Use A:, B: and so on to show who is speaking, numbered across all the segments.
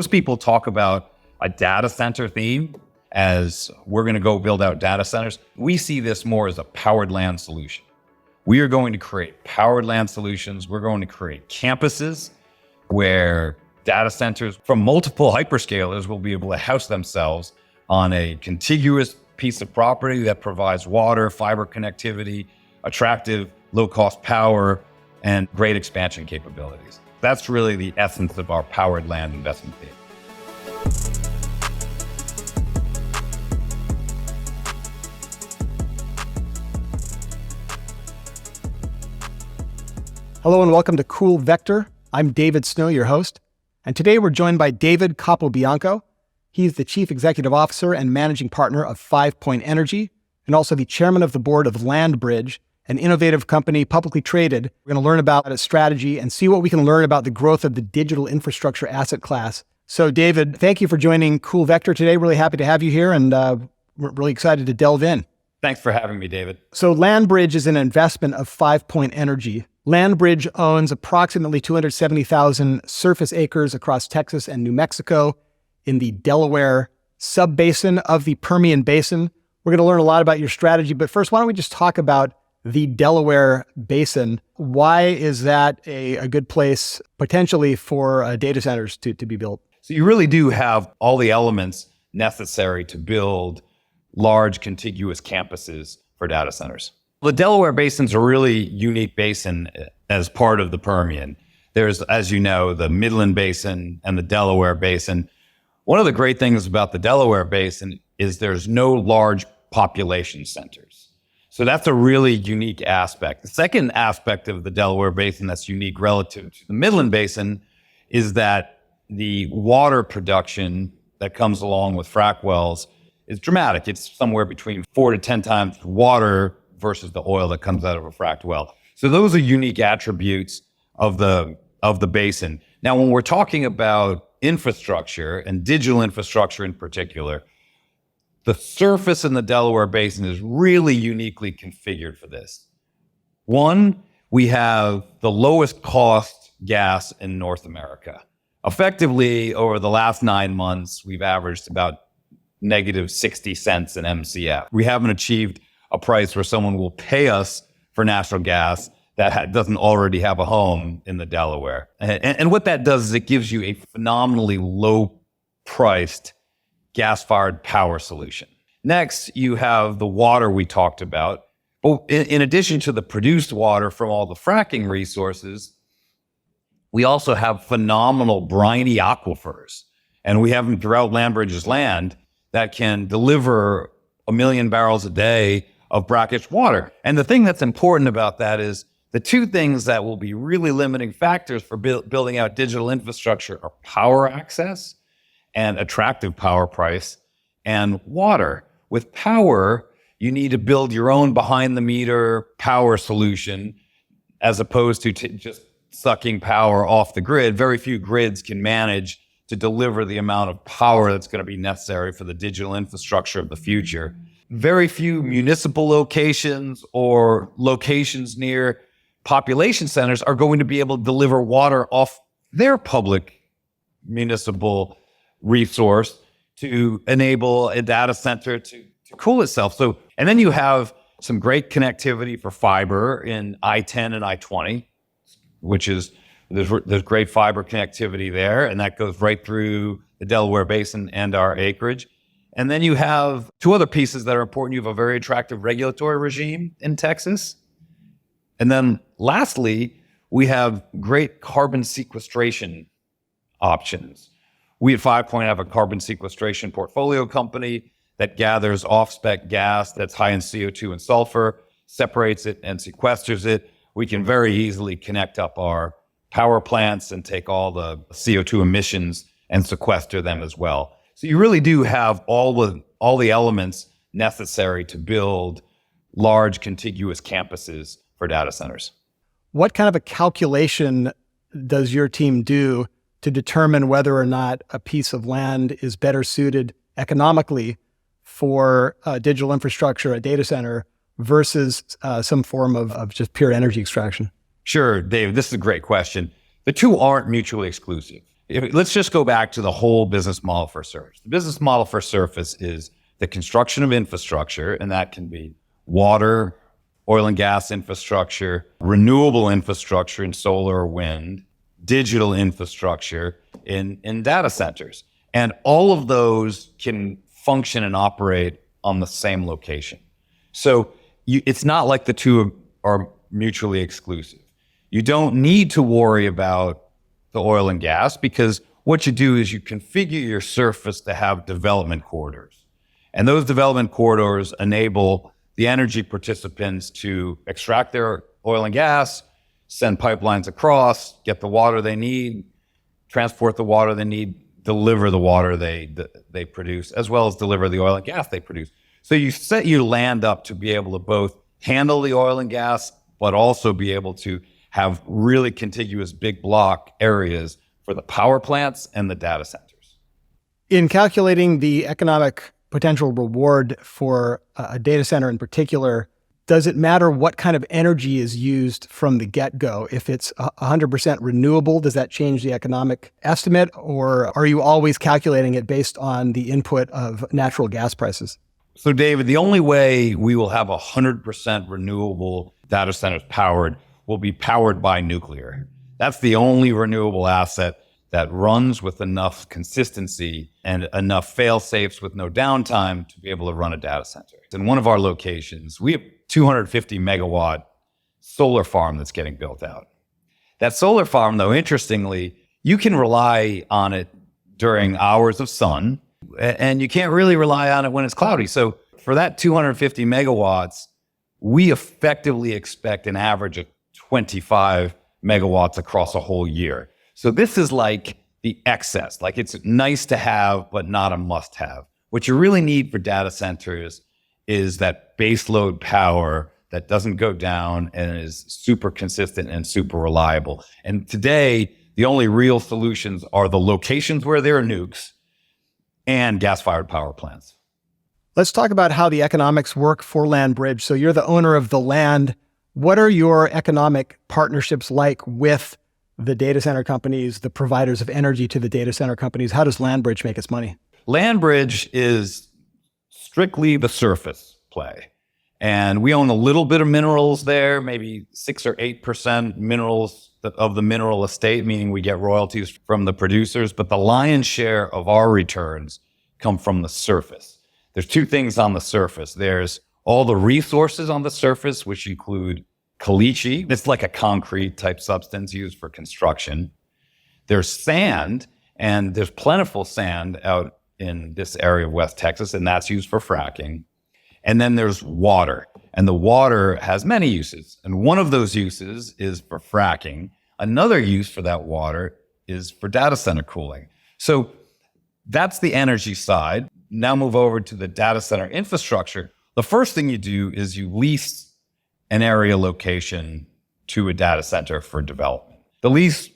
A: Most people talk about a data center theme as we're going to go build out data centers. We see this more as a powered land solution. We are going to create powered land solutions. We're going to create campuses where data centers from multiple hyperscalers will be able to house themselves on a contiguous piece of property that provides water, fiber connectivity, attractive low-cost power, and great expansion capabilities. That's really the essence of our powered land investment theme.
B: Hello and welcome to Cool Vector. I'm David Snow, your host. And today we're joined by David Capobianco. He's the Chief Executive Officer and Managing Partner of 5 Point Energy, and also the Chairman of the Board of LandBridge, an innovative company publicly traded. We're going to learn about its strategy and see what we can learn about the growth of the digital infrastructure asset class. So David, thank you for joining Cool Vector today. Really happy to have you here, and we're really excited to delve in.
A: Thanks for having me, David.
B: So LandBridge is an investment of 5 Point Energy. LandBridge owns approximately 270,000 surface acres across Texas and New Mexico in the Delaware sub-basin of the Permian Basin. We're going to learn a lot about your strategy, but first, why don't we just talk about the Delaware Basin? Why is that a good place potentially for data centers to be built?
A: So you really do have all the elements necessary to build large contiguous campuses for data centers. The Delaware Basin is a really unique basin as part of the Permian. There's, as you know, the Midland Basin and the Delaware Basin. One of the great things about the Delaware Basin is there's no large population centers. So that's a really unique aspect. The second aspect of the Delaware Basin that's unique relative to the Midland Basin is that the water production that comes along with frac wells is dramatic. It's somewhere between 4 to 10 times water versus the oil that comes out of a fracked well. So those are unique attributes of the basin. Now, when we're talking about infrastructure and digital infrastructure in particular, the surface in the Delaware Basin is really uniquely configured for this. One, we have the lowest cost gas in North America. Effectively, over the last 9 months, we've averaged about negative 60 cents an MCF. We haven't achieved a price where someone will pay us for natural gas that doesn't already have a home in the Delaware. And what that does is it gives you a phenomenally low-priced gas-fired power solution. Next, you have the water we talked about. Well, in addition to the produced water from all the fracking resources, we also have phenomenal briny aquifers. And we have them throughout LandBridge's land that can deliver 1 million barrels a day of brackish water. And the thing that's important about that is the two things that will be really limiting factors for building out digital infrastructure are power access and attractive power price and water. With power, you need to build your own behind-the-meter power solution as opposed to just sucking power off the grid. Very few grids can manage to deliver the amount of power that's going to be necessary for the digital infrastructure of the future. Very few municipal locations or locations near population centers are going to be able to deliver water off their public municipal resource to enable a data center to cool itself. So, and then you have some great connectivity for fiber in I-10 and I-20, which is, there's great fiber connectivity there, and that goes right through the Delaware Basin and our acreage. And then you have two other pieces that are important. You have a very attractive regulatory regime in Texas. And then lastly, we have great carbon sequestration options. We at 5 Point have a carbon sequestration portfolio company that gathers off-spec gas that's high in CO2 and sulfur, separates it and sequesters it. We can very easily connect up our power plants and take all the CO2 emissions and sequester them as well. So you really do have all the elements necessary to build large contiguous campuses for data centers.
B: What kind of a calculation does your team do to determine whether or not a piece of land is better suited economically for digital infrastructure, a data center, versus some form of just pure energy extraction?
A: Sure, Dave, this is a great question. The two aren't mutually exclusive. Let's just go back to the whole business model for surface. The business model for surface is the construction of infrastructure, and that can be water, oil and gas infrastructure, renewable infrastructure in solar or wind, digital infrastructure in data centers. And all of those can function and operate on the same location. So it's not like the two are mutually exclusive. You don't need to worry about the oil and gas, because what you do is you configure your surface to have development corridors. And those development corridors enable the energy participants to extract their oil and gas, send pipelines across, get the water they need, transport the water they need, deliver the water they produce, as well as deliver the oil and gas they produce. So you set your land up to be able to both handle the oil and gas, but also be able to have really contiguous big block areas for the power plants and the data centers.
B: In calculating the economic potential reward for a data center in particular, does it matter what kind of energy is used from the get-go? If it's 100% renewable, does that change the economic estimate, or are you always calculating it based on the input of natural gas prices?
A: So David, the only way we will have 100% renewable data centers powered will be powered by nuclear. That's the only renewable asset that runs with enough consistency and enough fail-safes with no downtime to be able to run a data center. In one of our locations, we have 250 megawatt solar farm that's getting built out. That solar farm, though, interestingly, you can rely on it during hours of sun, and you can't really rely on it when it's cloudy. So for that 250 megawatts, we effectively expect an average of 25 megawatts across a whole year. So this is like the excess, like it's nice to have, but not a must have. What you really need for data centers is that base load power that doesn't go down and is super consistent and super reliable. And today, the only real solutions are the locations where there are nukes and gas-fired power plants.
B: Let's talk about how the economics work for LandBridge. So you're the owner of the land. What are your economic partnerships like with the data center companies, the providers of energy to the data center companies? How does LandBridge make its money?
A: LandBridge is strictly the surface play. And we own a little bit of minerals there, maybe 6 or 8% minerals of the mineral estate, meaning we get royalties from the producers. But the lion's share of our returns come from the surface. There's two things on the surface. There's all the resources on the surface, which include caliche. It's like a concrete type substance used for construction. There's sand, and there's plentiful sand out in this area of West Texas, and that's used for fracking. And then there's water, and the water has many uses. And one of those uses is for fracking. Another use for that water is for data center cooling. So that's the energy side. Now move over to the data center infrastructure. The first thing you do is you lease an area location to a data center for development. The lease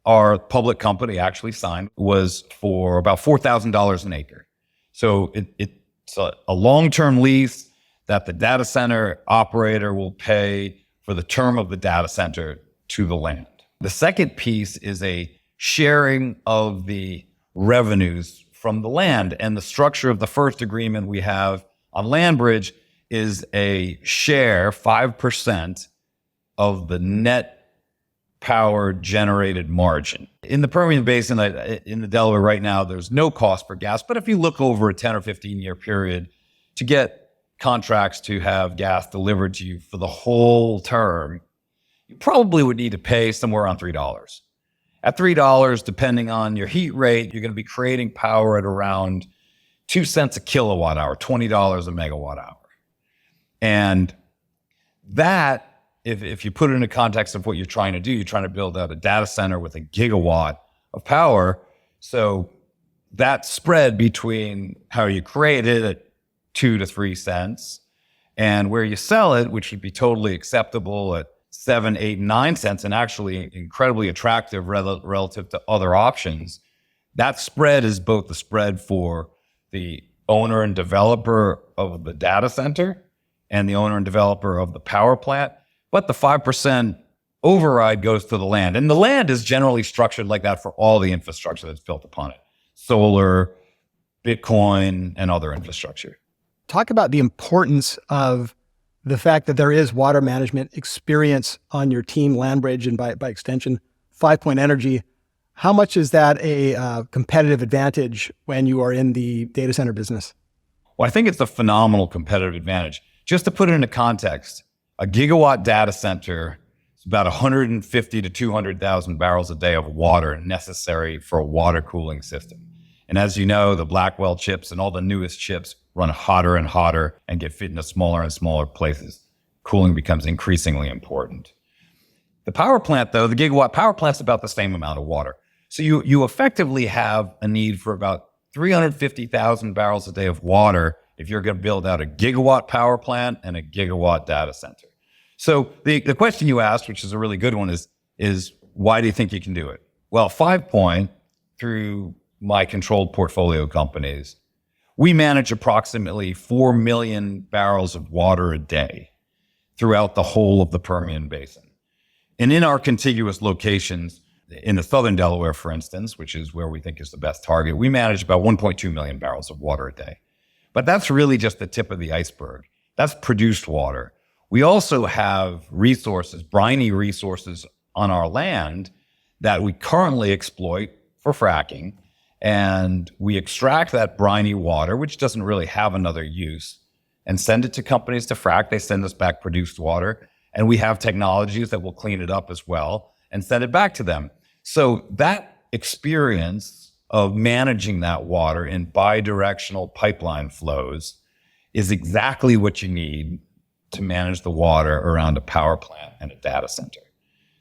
A: our public company actually signed was for about $4,000 an acre. So it's a long-term lease that the data center operator will pay for the term of the data center to the land. The second piece is a sharing of the revenues from the land. And the structure of the first agreement we have on LandBridge is a share, 5% of the net power generated margin. In the Permian Basin, in the Delaware right now, there's no cost for gas. But if you look over a 10 or 15 year period to get contracts to have gas delivered to you for the whole term, you probably would need to pay somewhere around $3. At $3, depending on your heat rate, you're going to be creating power at around 2 cents a kilowatt hour, $20 a megawatt hour. And that, if you put it in the context of what you're trying to do, you're trying to build out a data center with a gigawatt of power. So that spread between how you create it at 2 to 3 cents and where you sell it, which would be totally acceptable at 7, 8, 9 cents, and actually incredibly attractive relative to other options. That spread is both the spread for the owner and developer of the data center and the owner and developer of the power plant. But the 5% override goes to the land. And the land is generally structured like that for all the infrastructure that's built upon it. Solar, Bitcoin, and other infrastructure.
B: Talk about the importance of the fact that there is water management experience on your team, LandBridge, and by extension, 5 Point Energy. How much is that a competitive advantage when you are in the data center business?
A: Well, I think it's a phenomenal competitive advantage. Just to put it into context, a gigawatt data center is about 150 to 200,000 barrels a day of water necessary for a water cooling system. And as you know, the Blackwell chips and all the newest chips run hotter and hotter and get fit into smaller and smaller places. Cooling becomes increasingly important. The power plant, though, the gigawatt power plant's about the same amount of water. So you effectively have a need for about 350,000 barrels a day of water if you're going to build out a gigawatt power plant and a gigawatt data center. So the question you asked, which is a really good one, is why do you think you can do it? Well, 5 Point, through my controlled portfolio companies, we manage approximately 4 million barrels of water a day throughout the whole of the Permian Basin. And in our contiguous locations, in the southern Delaware, for instance, which is where we think is the best target, we manage about 1.2 million barrels of water a day. But that's really just the tip of the iceberg. That's produced water. We also have resources, briny resources on our land that we currently exploit for fracking. And we extract that briny water, which doesn't really have another use, and send it to companies to frack. They send us back produced water. And we have technologies that will clean it up as well and send it back to them. So that experience of managing that water in bidirectional pipeline flows is exactly what you need to manage the water around a power plant and a data center.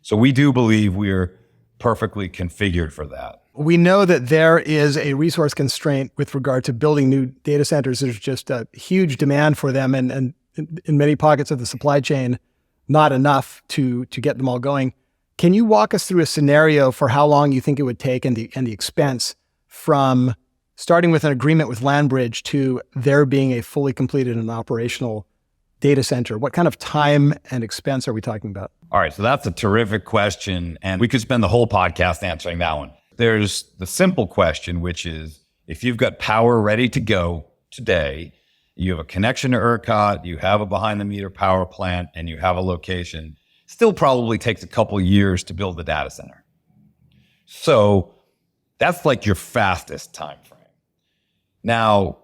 A: So we do believe we're perfectly configured for that.
B: We know that there is a resource constraint with regard to building new data centers. There's just a huge demand for them, and in many pockets of the supply chain, not enough to get them all going. Can you walk us through a scenario for how long you think it would take and the expense from starting with an agreement with LandBridge to there being a fully completed and operational data center? What kind of time and expense are we talking about?
A: All right, so that's a terrific question, and we could spend the whole podcast answering that one. There's the simple question, which is, if you've got power ready to go today, you have a connection to ERCOT, you have a behind-the-meter power plant, and you have a location, still probably takes a couple of years to build the data center. So that's like your fastest time frame. Now,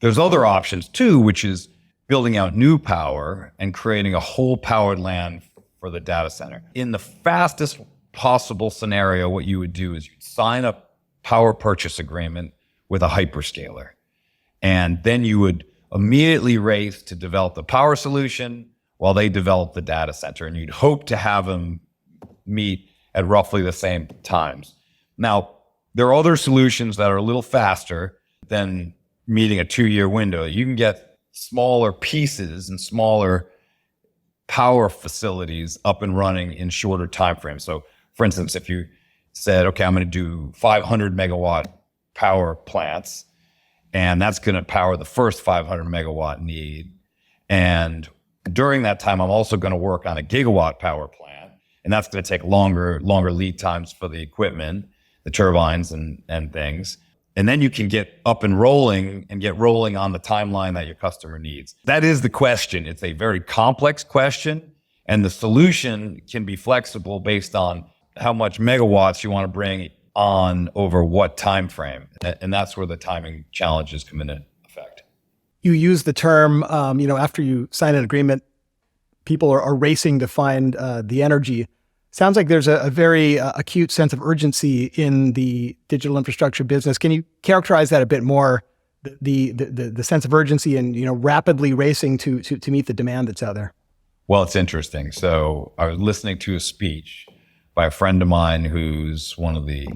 A: there's other options too, which is building out new power and creating a whole powered land for the data center. In the fastest possible scenario, what you would do is you'd sign a power purchase agreement with a hyperscaler. And then you would immediately race to develop the power solution while they develop the data center. And you'd hope to have them meet at roughly the same times. Now, there are other solutions that are a little faster than meeting a 2-year window. You can get smaller pieces and smaller power facilities up and running in shorter time frames. So for instance, if you said, okay, I'm going to do 500 megawatt power plants, and that's going to power the first 500 megawatt need. And during that time, I'm also going to work on a gigawatt power plant, and that's going to take longer lead times for the equipment, the turbines and things. And then you can get up and rolling and get rolling on the timeline that your customer needs. That is the question. It's a very complex question, and the solution can be flexible based on how much megawatts you want to bring on over what time frame. And that's where the timing challenges come into effect.
B: You use the term, after you sign an agreement, people are racing to find the energy. Sounds like there's a very acute sense of urgency in the digital infrastructure business. Can you characterize that a bit more, the sense of urgency and rapidly racing to meet the demand that's out there?
A: Well, it's interesting. So I was listening to a speech by a friend of mine who's one of the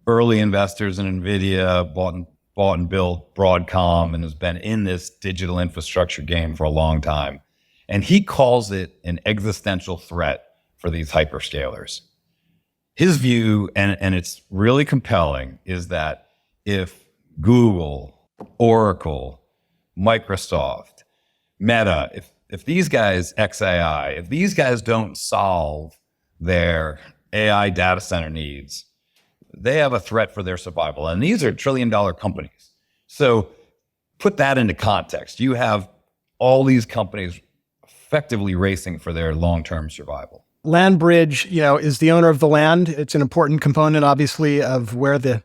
A: early investors in Nvidia, bought and built Broadcom, and has been in this digital infrastructure game for a long time. And he calls it an existential threat for these hyperscalers. His view, and it's really compelling, is that if Google, Oracle, Microsoft, Meta, if these guys, XAI, if these guys don't solve their AI data center needs, they have a threat for their survival. And these are trillion-dollar companies. So put that into context. You have all these companies effectively racing for their long-term survival.
B: LandBridge, is the owner of the land. It's an important component, obviously, of where the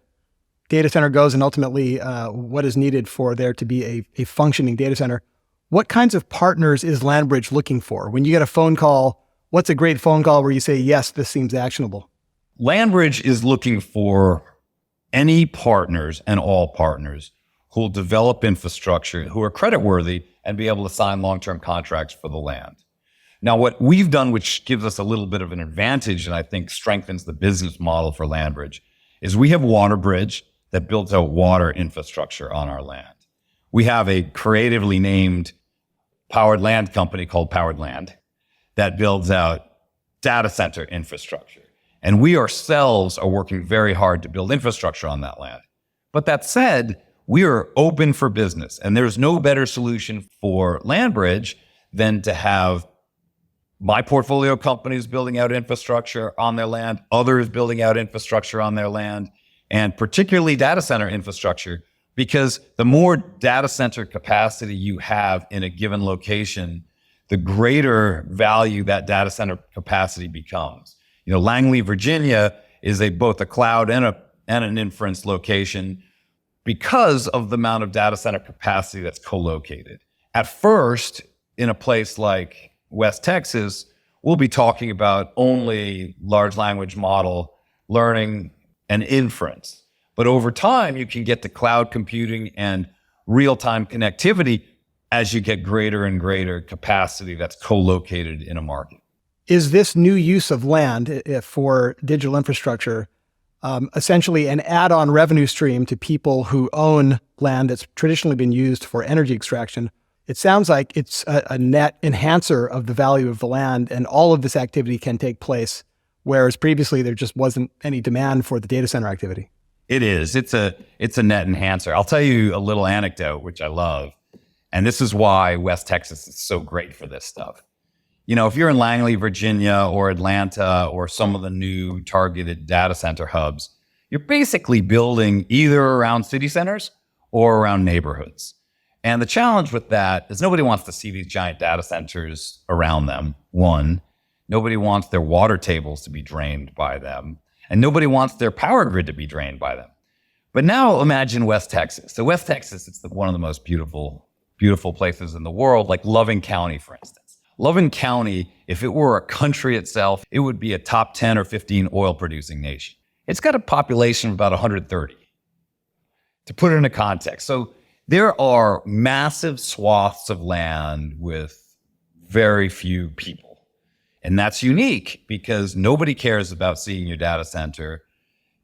B: data center goes and ultimately what is needed for there to be a functioning data center. What kinds of partners is LandBridge looking for? When you get a phone call, what's a great phone call where you say, yes, this seems actionable?
A: LandBridge is looking for any partners and all partners who will develop infrastructure, who are creditworthy and be able to sign long-term contracts for the land. Now, what we've done, which gives us a little bit of an advantage and I think strengthens the business model for LandBridge, is we have WaterBridge that builds out water infrastructure on our land. We have a creatively named powered land company called Powered Land that builds out data center infrastructure. And we ourselves are working very hard to build infrastructure on that land. But that said, we are open for business. And there's no better solution for LandBridge than to have my portfolio companies building out infrastructure on their land, others building out infrastructure on their land, and particularly data center infrastructure, because the more data center capacity you have in a given location, the greater value that data center capacity becomes. Langley, Virginia is both a cloud and an inference location because of the amount of data center capacity that's co-located. At first, in a place like West Texas, we'll be talking about only large language model learning and inference. But over time, you can get to cloud computing and real-time connectivity as you get greater and greater capacity that's co-located in a market.
B: Is this new use of land for digital infrastructure essentially an add-on revenue stream to people who own land that's traditionally been used for energy extraction? It sounds like it's a net enhancer of the value of the land, and all of this activity can take place, whereas previously there just wasn't any demand for the data center activity.
A: It is. It's a net enhancer. I'll tell you a little anecdote, which I love. And this is why West Texas is so great for this stuff. If you're in Langley, Virginia, or Atlanta, or some of the new targeted data center hubs, you're basically building either around city centers or around neighborhoods. And the challenge with that is nobody wants to see these giant data centers around them. One, nobody wants their water tables to be drained by them. And nobody wants their power grid to be drained by them. But now imagine West Texas. So West Texas, it's one of the most beautiful places in the world, like Loving County, for instance. Loving County, if it were a country itself, it would be a top 10 or 15 oil producing nation. It's got a population of about 130. To put it into context, so there are massive swaths of land with very few people. And that's unique because nobody cares about seeing your data center.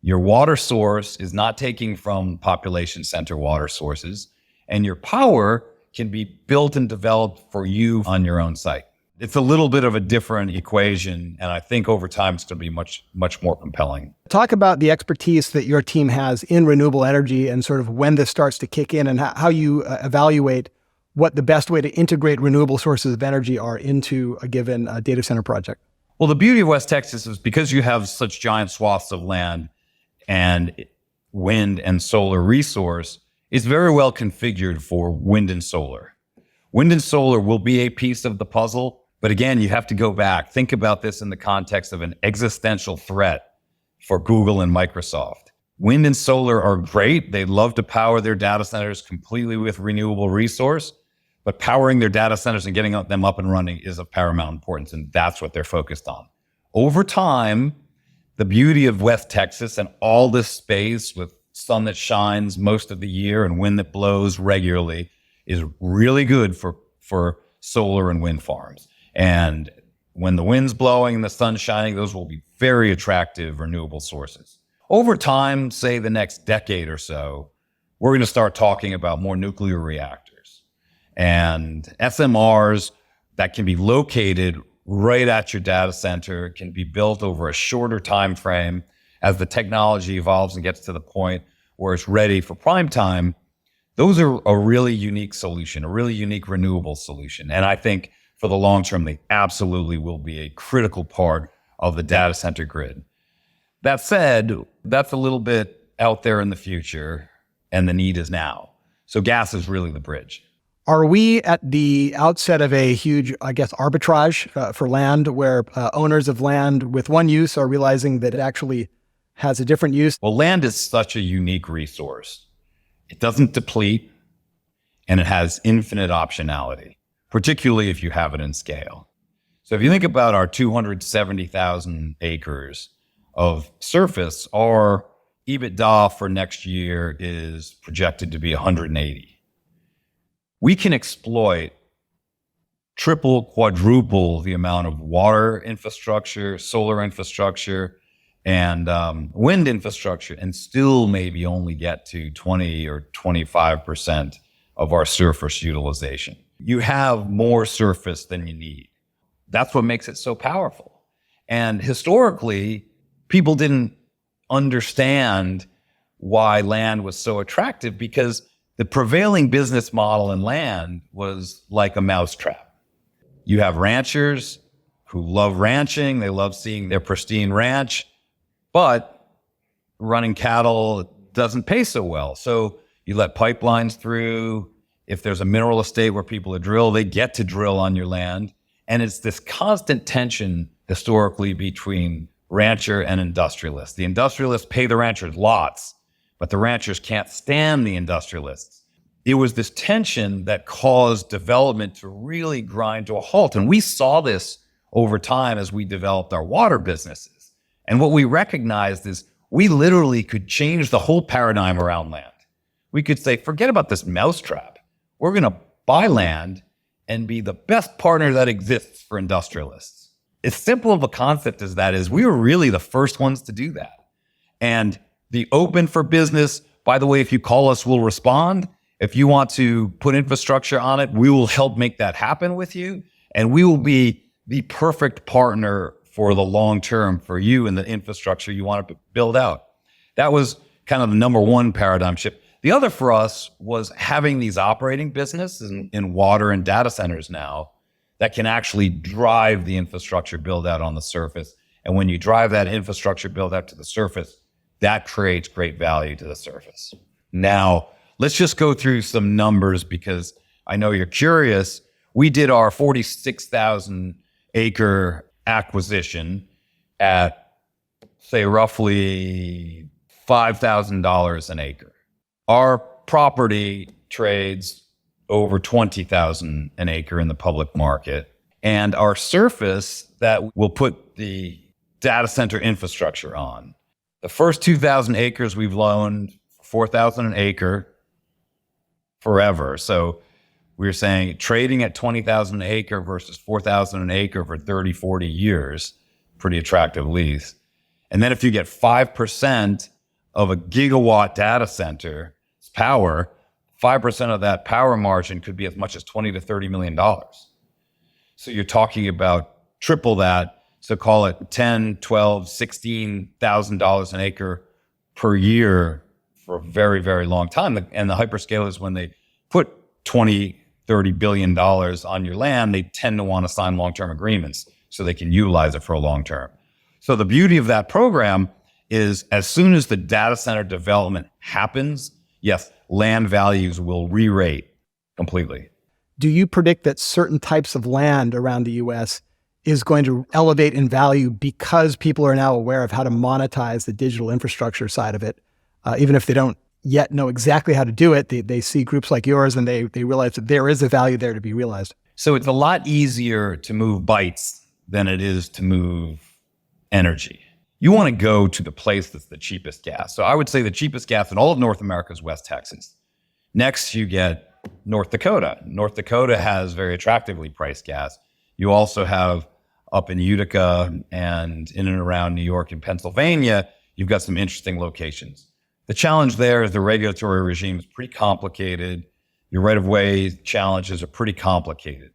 A: Your water source is not taking from population center water sources, and your power can be built and developed for you on your own site. It's a little bit of a different equation, and I think over time it's going to be much, much more compelling.
B: Talk about the expertise that your team has in renewable energy and sort of when this starts to kick in and how you evaluate what the best way to integrate renewable sources of energy are into a given data center project.
A: Well, the beauty of West Texas is because you have such giant swaths of land and wind and solar resource, it's very well configured for wind and solar. Wind and solar will be a piece of the puzzle, but again, you have to go back. Think about this in the context of an existential threat for Google and Microsoft. Wind and solar are great. They love to power their data centers completely with renewable resource, but powering their data centers and getting them up and running is of paramount importance, and that's what they're focused on. Over time, the beauty of West Texas and all this space with sun that shines most of the year and wind that blows regularly is really good for solar and wind farms. And when the wind's blowing and the sun's shining, those will be very attractive renewable sources. Over time, say the next decade or so, we're going to start talking about more nuclear reactors and SMRs that can be located right at your data center, can be built over a shorter time frame as the technology evolves and gets to the point where it's ready for prime time. Those are a really unique solution, a really unique renewable solution. And I think for the long term, they absolutely will be a critical part of the data center grid. That said, that's a little bit out there in the future, and the need is now. So gas is really the bridge.
B: Are we at the outset of a huge, I guess, arbitrage for land where owners of land with one use are realizing that it actually has a different use?
A: Well, land is such a unique resource. It doesn't deplete, and it has infinite optionality, particularly if you have it in scale. So if you think about our 270,000 acres of surface, our EBITDA for next year is projected to be 180. We can exploit triple, quadruple the amount of water infrastructure, solar infrastructure, and wind infrastructure, and still maybe only get to 20 or 25% of our surface utilization. You have more surface than you need. That's what makes it so powerful. And historically, people didn't understand why land was so attractive, because the prevailing business model in land was like a mousetrap. You have ranchers who love ranching. They love seeing their pristine ranch, but running cattle doesn't pay so well. So you let pipelines through. If there's a mineral estate where people drill, they get to drill on your land. And it's this constant tension historically between rancher and industrialist. The industrialists pay the ranchers lots, but the ranchers can't stand the industrialists. It was this tension that caused development to really grind to a halt. And we saw this over time as we developed our water businesses. And what we recognized is we literally could change the whole paradigm around land. We could say, forget about this mousetrap. We're going to buy land and be the best partner that exists for industrialists. As simple of a concept as that is, we were really the first ones to do that. And the open for business, by the way, if you call us, we'll respond. If you want to put infrastructure on it, we will help make that happen with you. And we will be the perfect partner for the long term for you and the infrastructure you want to build out. That was kind of the number one paradigm shift. The other for us was having these operating businesses in water and data centers now that can actually drive the infrastructure build out on the surface. And when you drive that infrastructure build out to the surface, that creates great value to the surface. Now, let's just go through some numbers because I know you're curious. We did our 46,000 acre acquisition at, say, roughly $5,000 an acre. Our property trades over 20,000 an acre in the public market. And our surface that we'll put the data center infrastructure on, the first 2,000 acres we've loaned $4,000 an acre forever. So we were saying trading at 20,000 an acre versus 4,000 an acre for 30, 40 years, pretty attractive lease. And then if you get 5% of a gigawatt data center power, 5% of that power margin could be as much as $20 to $30 million. So you're talking about triple that. So call it $10, $12, $16,000 an acre per year for a very, very long time. And the hyperscalers, when they put $20, $30 billion on your land, they tend to want to sign long-term agreements so they can utilize it for a long term. So the beauty of that program is as soon as the data center development happens, yes, land values will re-rate completely.
B: Do you predict that certain types of land around the US is going to elevate in value because people are now aware of how to monetize the digital infrastructure side of it? Even if they don't yet know exactly how to do it, they see groups like yours and they realize that there is a value there to be realized.
A: So it's a lot easier to move bytes than it is to move energy. You want to go to the place that's the cheapest gas. So I would say the cheapest gas in all of North America is West Texas. Next, you get North Dakota. North Dakota has very attractively priced gas. You also have up in Utica and in and around New York and Pennsylvania, you've got some interesting locations. The challenge there is the regulatory regime is pretty complicated. Your right-of-way challenges are pretty complicated.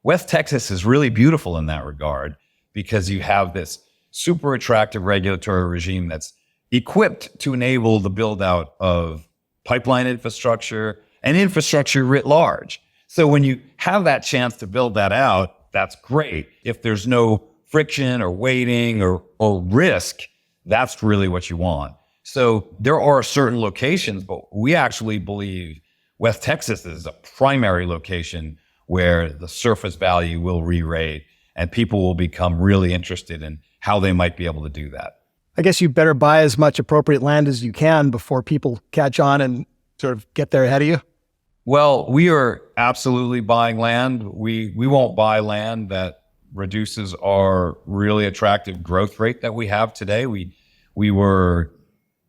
A: West Texas is really beautiful in that regard because you have this super attractive regulatory regime that's equipped to enable the build out of pipeline infrastructure and infrastructure writ large. So when you have that chance to build that out, that's great. If there's no friction or waiting or risk, that's really what you want. So there are certain locations, but we actually believe West Texas is a primary location where the surface value will re-rate and people will become really interested in how they might be able to do that.
B: I guess you better buy as much appropriate land as you can before people catch on and sort of get there ahead of you.
A: Well, we are absolutely buying land. We won't buy land that reduces our really attractive growth rate that we have today. We were,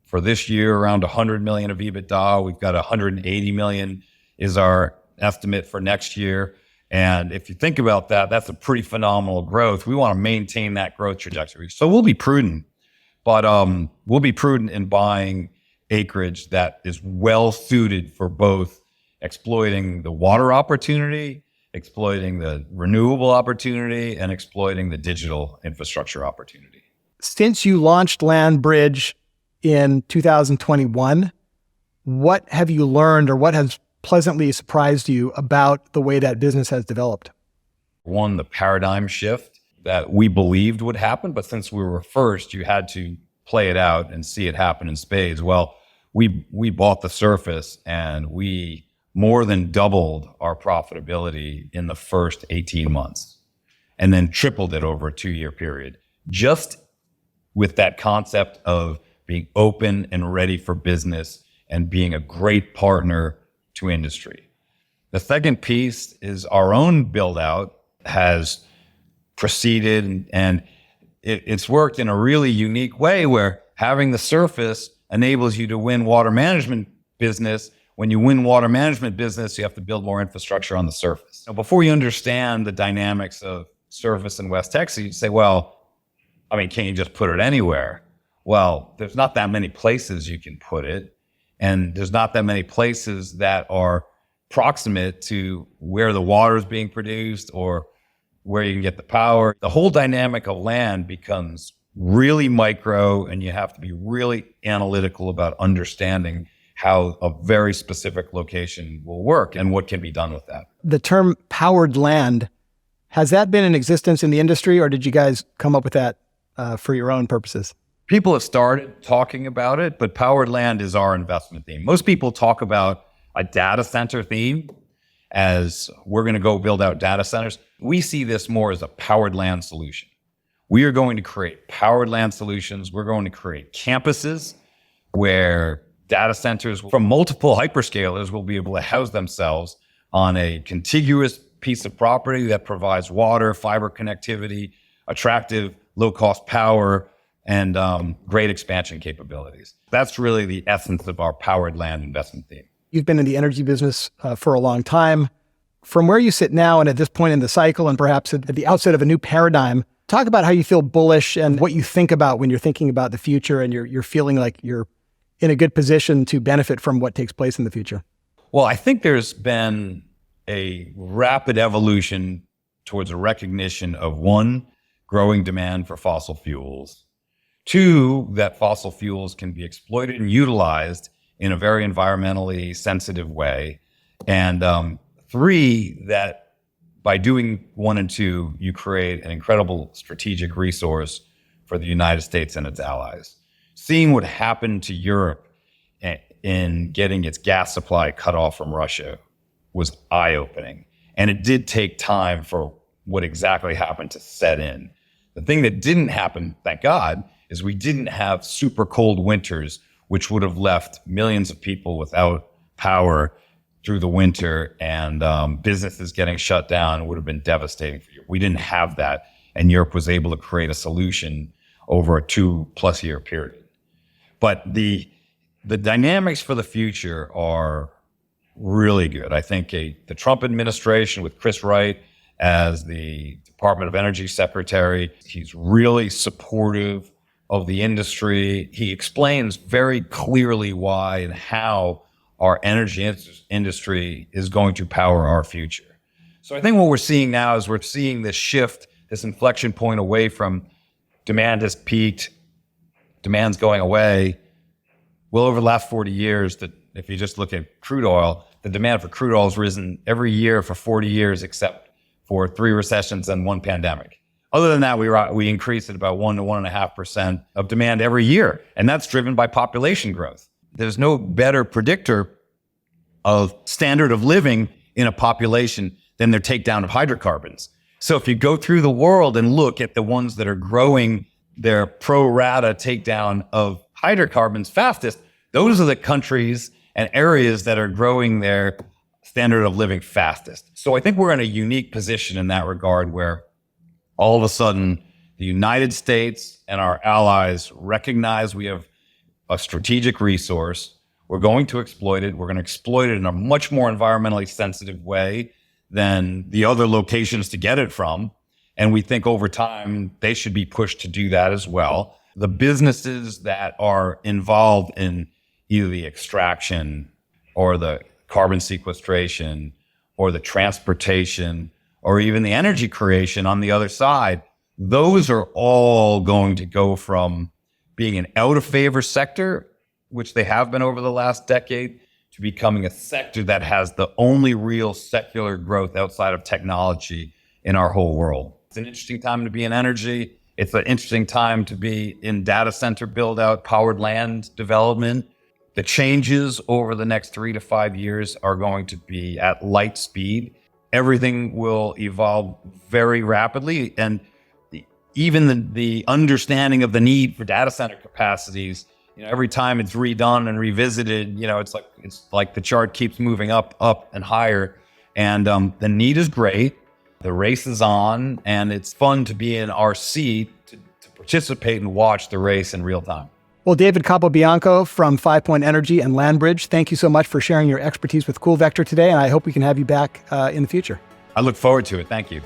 A: for this year, around 100 million of EBITDA. We've got 180 million is our estimate for next year. And if you think about that, that's a pretty phenomenal growth. We want to maintain that growth trajectory. So we'll be prudent, but we'll be prudent in buying acreage that is well suited for both exploiting the water opportunity, exploiting the renewable opportunity, and exploiting the digital infrastructure opportunity.
B: Since you launched LandBridge in 2021, what have you learned or what has pleasantly surprised you about the way that business has developed?
A: One, the paradigm shift that we believed would happen, but since we were first, you had to play it out and see it happen in spades. Well, we bought the surface and we more than doubled our profitability in the first 18 months and then tripled it over a 2-year period, just with that concept of being open and ready for business and being a great partner to industry. The second piece is our own build out has proceeded and it's worked in a really unique way where having the surface enables you to win water management business. When you win water management business, you have to build more infrastructure on the surface. Now, before you understand the dynamics of surface in West Texas, you say, well, I mean, can't you just put it anywhere? Well, there's not that many places you can put it. And there's not that many places that are proximate to where the water is being produced or where you can get the power. The whole dynamic of land becomes really micro, and you have to be really analytical about understanding how a very specific location will work and what can be done with that.
B: The term powered land, has that been in existence in the industry, or did you guys come up with that for your own purposes?
A: People have started talking about it, but powered land is our investment theme. Most people talk about a data center theme as we're going to go build out data centers. We see this more as a powered land solution. We are going to create powered land solutions. We're going to create campuses where data centers from multiple hyperscalers will be able to house themselves on a contiguous piece of property that provides water, fiber connectivity, attractive low-cost power, and great expansion capabilities. That's really the essence of our powered land investment theme.
B: You've been in the energy business for a long time. From where you sit now and at this point in the cycle and perhaps at the outset of a new paradigm, talk about how you feel bullish and what you think about when you're thinking about the future and you're feeling like you're in a good position to benefit from what takes place in the future.
A: Well, I think there's been a rapid evolution towards a recognition of, one, growing demand for fossil fuels. Two, that fossil fuels can be exploited and utilized in a very environmentally sensitive way. And three, that by doing one and two, you create an incredible strategic resource for the United States and its allies. Seeing what happened to Europe in getting its gas supply cut off from Russia was eye-opening. And it did take time for what exactly happened to set in. The thing that didn't happen, thank God, is we didn't have super cold winters, which would have left millions of people without power through the winter, and businesses getting shut down would have been devastating for Europe. We didn't have that, and Europe was able to create a solution over a 2+ year period. But the dynamics for the future are really good. I think the Trump administration with Chris Wright as the Department of Energy Secretary, he's really supportive of the industry. He explains very clearly why and how our energy industry is going to power our future. So I think what we're seeing now is we're seeing this shift, this inflection point away from demand has peaked, demand's going away. Well, over the last 40 years, if you just look at crude oil, the demand for crude oil has risen every year for 40 years except for 3 recessions and 1 pandemic. Other than that, we increase at about 1 to 1.5% of demand every year. And that's driven by population growth. There's no better predictor of standard of living in a population than their takedown of hydrocarbons. So if you go through the world and look at the ones that are growing their pro rata takedown of hydrocarbons fastest, those are the countries and areas that are growing their standard of living fastest. So I think we're in a unique position in that regard where all of a sudden the United States and our allies recognize we have a strategic resource. We're going to exploit it. We're going to exploit it in a much more environmentally sensitive way than the other locations to get it from. And we think over time, they should be pushed to do that as well. The businesses that are involved in either the extraction or the carbon sequestration or the transportation or even the energy creation on the other side, those are all going to go from being an out of favor sector, which they have been over the last decade, to becoming a sector that has the only real secular growth outside of technology in our whole world. It's an interesting time to be in energy. It's an interesting time to be in data center build out, powered land development. The changes over the next 3 to 5 years are going to be at light speed. Everything will evolve very rapidly. And even the understanding of the need for data center capacities, every time it's redone and revisited, it's like the chart keeps moving up and higher. And the need is great. The race is on, and it's fun to be in our seat to participate and watch the race in real time.
B: Well, David Capobianco from 5 Point Energy and LandBridge, thank you so much for sharing your expertise with Cool Vector today, and I hope we can have you back in the future.
A: I look forward to it. Thank you.